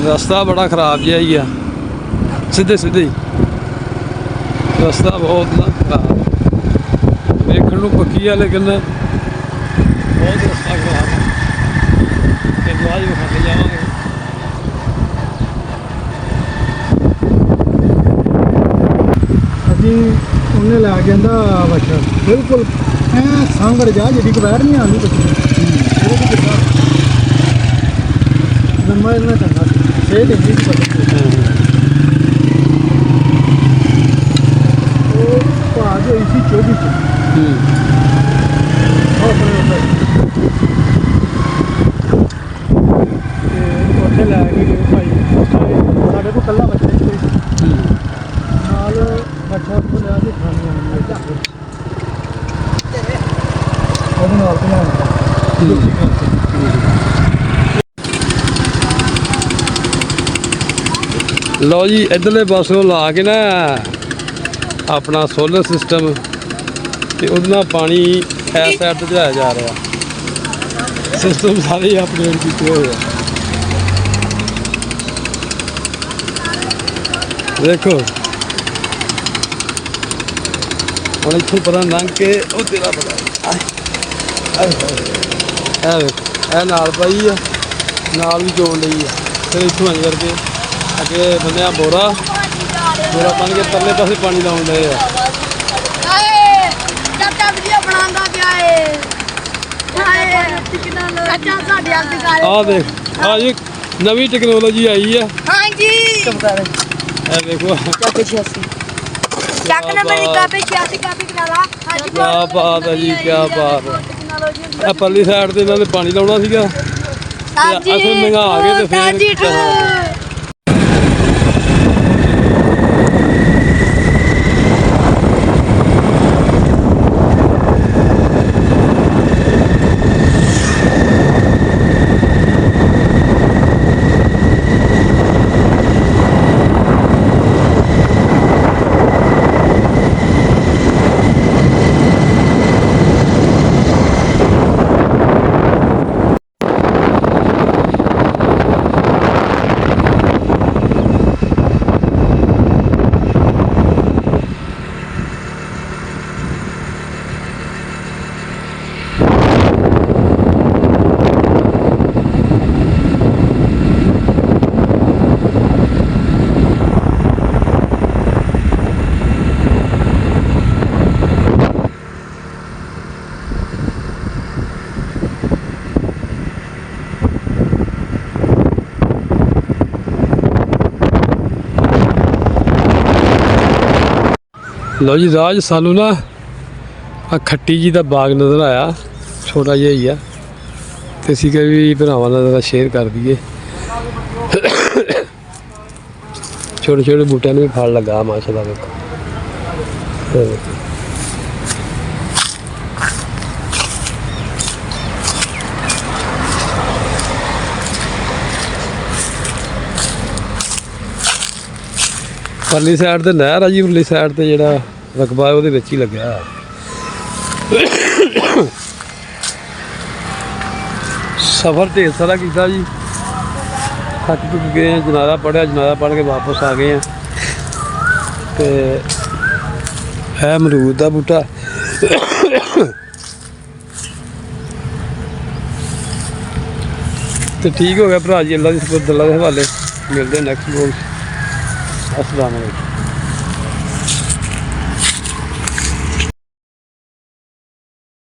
रास्ता बड़ा खराब जिहा ही आ सीधे सीधे ही रास्ता बहुत ना खराब देखने को पक्की है लेकिन बहुत रास्ता खराब है आज विखाते जावांगे अभी उन्हें लै कहता बच्चा बिल्कुल ऐ सांगड़ जा जी वैर नहीं आनी कुछ लम्बा इतना चंगा सेहत इंजी की पता भाग हुई सी 24 उत्थे लै गए भाई साढ़े को कल्ला बच्चा नाल बच्चा उत्थों लिया कि खानी आनी है ਉਹਦੇ ਨਾਲ ਬਣਾਉਣਾ लो जी इधरले पासों ला के ना अपना सोलर सिस्टम तो उतना पानी इस साइड तो चढ़ाया जा रहा सिस्टम सारे ही अपडेट किए हुए हैं देखो हम इतों पर लंघ के वो तेरा पता नाल पाई है नाल भी जोड़ ली है फिर इतों आई करके अगे बंद बोरा बोरा बन के परले पासे पानी लाने लगे देख जी नवी टेक्नोलॉजी आई है देखो क्या बात है जी क्या बात है परली साइड से इन्होंने पानी लाना सीगा असं मंगा के फिर लो जी राज सानू ना आ खट्टी जी का बाग नज़र आया छोटा जिहा ही है तो असी कभी भी भरावां नाल शेयर कर दिए छोटे छोटे बूटियां में भी फल लगा माशाल्लाह देखो परली साइड तो नहर है जी उरली साइड तो जो रकबा है वो ही लग्या सफ़र ढेर सारा किया जी थक चुक गए हैं जनाजा पढ़िया जनाजा पढ़ के वापस आ गए हैं तो है अमरूद का बूटा तो ठीक हो गया भरा जी अल्लाह की सुपुर्द अल्लाह के हवाले मिलते नैक्सट व्लॉग अस्सलाम वालेकुम।